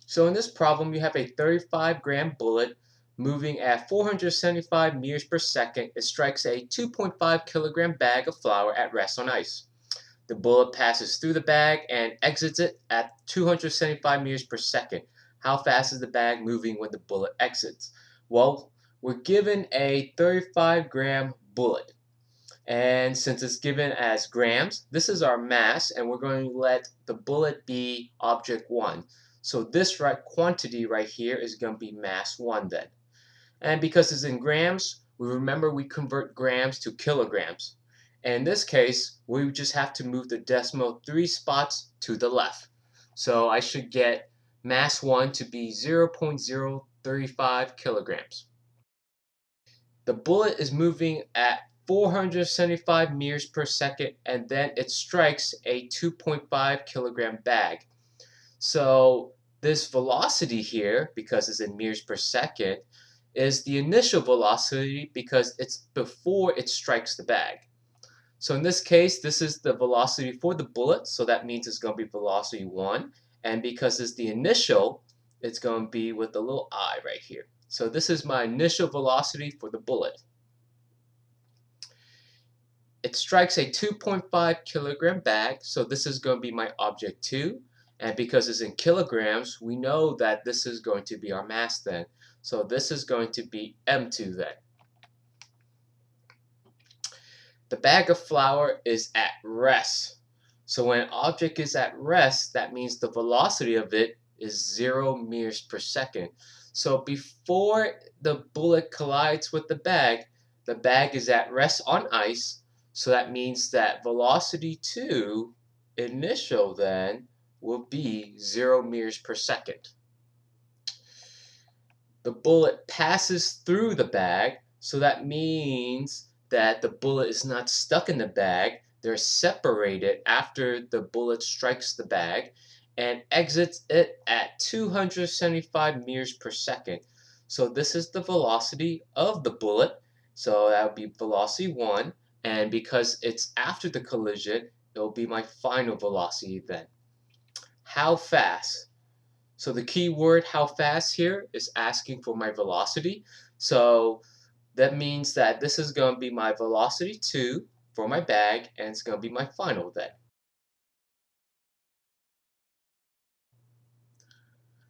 So in this problem, you have a 35-gram bullet moving at 475 meters per second. It strikes a 2.5 kilogram bag of flour at rest on ice. The bullet passes through the bag and exits it at 275 meters per second. How fast is the bag moving when the bullet exits? Well, we're given a 35-gram bullet. And since it's given as grams, this is our mass, and we're going to let the bullet be object 1. So this quantity right here is going to be mass 1 then. And because it's in grams, we convert grams to kilograms. And in this case, we just have to move the decimal 3 spots to the left. So I should get mass 1 to be 0.035 kilograms. The bullet is moving at 475 meters per second, and then it strikes a 2.5 kilogram bag. So this velocity here, because it's in meters per second, is the initial velocity because it's before it strikes the bag. So in this case, this is the velocity for the bullet, so that means it's going to be velocity 1. And because it's the initial, it's going to be with the little I right here. So this is my initial velocity for the bullet. It strikes a 2.5 kilogram bag, so this is going to be my object 2. And because it's in kilograms, we know that this is going to be our mass then. So this is going to be M2 then. The bag of flour is at rest. So when an object is at rest, that means the velocity of it is 0 meters per second. So before the bullet collides with the bag is at rest on ice. So that means that velocity 2 initial then will be 0 meters per second. The bullet passes through the bag, so that means that the bullet is not stuck in the bag. They're separated after the bullet strikes the bag and exits it at 275 meters per second. So this is the velocity of the bullet. So that would be velocity 1. And because it's after the collision, it will be my final velocity then. How fast? So the key word how fast here is asking for my velocity. So that means that this is going to be my velocity 2 for my bag, and it's going to be my final then.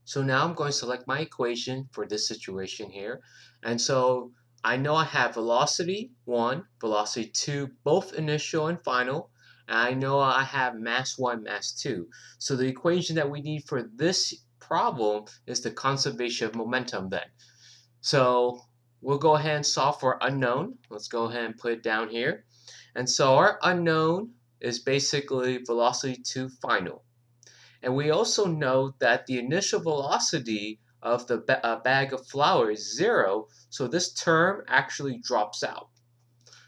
So now I'm going to select my equation for this situation here. And so I know I have velocity 1, velocity 2, both initial and final. And I know I have mass 1, mass 2. So the equation that we need for this problem is the conservation of momentum then. So we'll go ahead and solve for unknown. Let's go ahead and put it down here. And so our unknown is basically velocity 2 final. And we also know that the initial velocity of the bag of flour is 0, so this term actually drops out.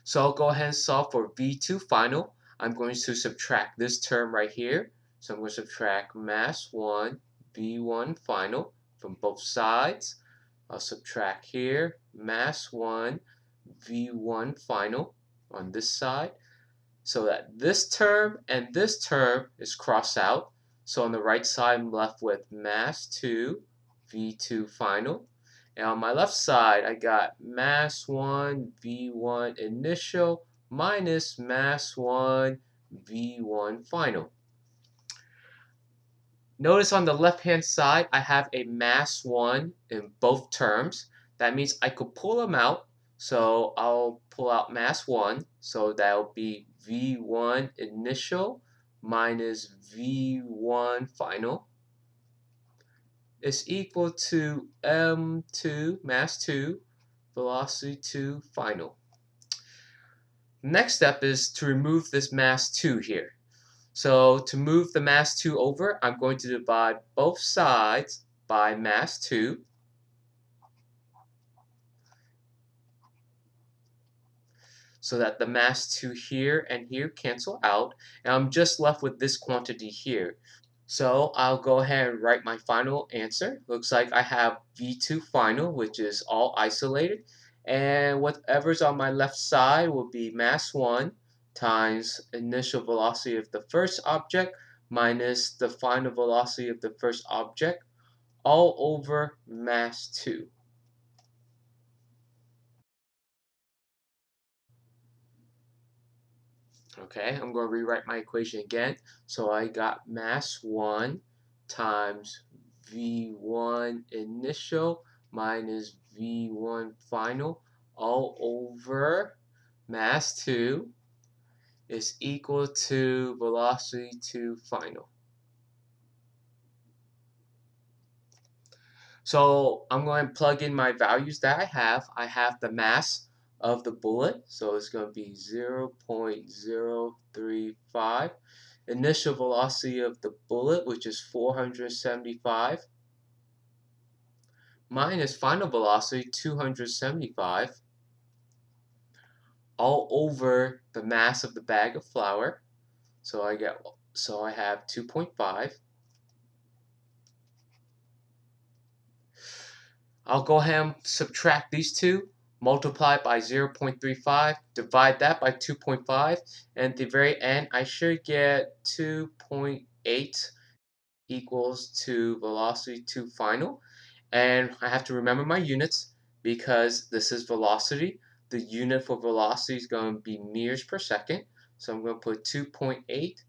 So I'll go ahead and solve for V2 final. I'm going to subtract this term right here. So I'm going to subtract mass 1, V1 final from both sides. I'll subtract here mass 1, V1 final on this side. So that this term and this term is crossed out. So on the right side, I'm left with mass 2, V2 final. And on my left side, I got mass 1, V1 initial minus mass 1, V1 final. Notice on the left-hand side, I have a mass 1 in both terms. That means I could pull them out. So I'll pull out mass 1. So that'll be V1 initial minus V1 final is equal to M2, mass 2, velocity 2 final. Next step is to remove this mass 2 here. So to move the mass 2 over, I'm going to divide both sides by mass 2. So that the mass 2 here and here cancel out. And I'm just left with this quantity here. So I'll go ahead and write my final answer. Looks like I have V2 final, which is all isolated. And whatever's on my left side will be mass 1 times initial velocity of the first object minus the final velocity of the first object, all over mass 2. Okay, I'm going to rewrite my equation again. So I got mass 1 times V1 initial minus V1 final all over mass 2 is equal to velocity 2 final. So I'm going to plug in my values that I have. I have the mass of the bullet, so it's going to be 0.035. Initial velocity of the bullet, which is 475, minus final velocity, 275, all over the mass of the bag of flour. So I have 2.5. I'll go ahead and subtract these two, multiply by 0.35, divide that by 2.5, and at the very end I should get 2.8 equals to velocity 2 final. And I have to remember my units because this is velocity. The unit for velocity is going to be meters per second. So I'm going to put 2.8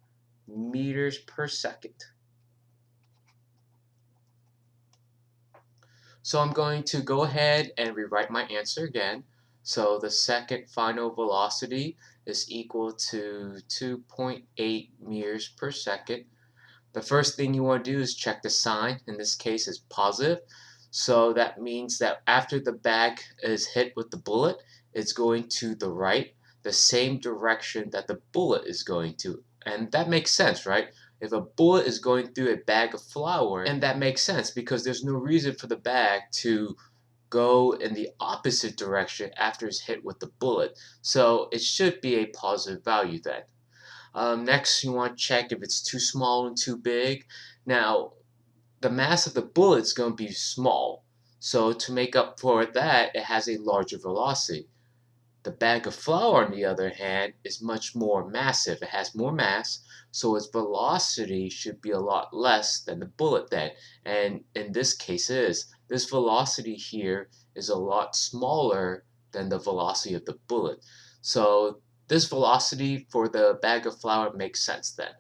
meters per second. So I'm going to go ahead and rewrite my answer again. So the second final velocity is equal to 2.8 meters per second. The first thing you want to do is check the sign. In this case, it's positive. So that means that after the bag is hit with the bullet, it's going to the right, the same direction that the bullet is going to. And that makes sense, right? If a bullet is going through a bag of flour, and that makes sense because there's no reason for the bag to go in the opposite direction after it's hit with the bullet. So it should be a positive value then. Next, you want to check if it's too small and too big. Now, the mass of the bullet is going to be small. So to make up for that, it has a larger velocity. The bag of flour, on the other hand, is much more massive. It has more mass, so its velocity should be a lot less than the bullet then. And in this case this velocity here is a lot smaller than the velocity of the bullet. So this velocity for the bag of flour makes sense then.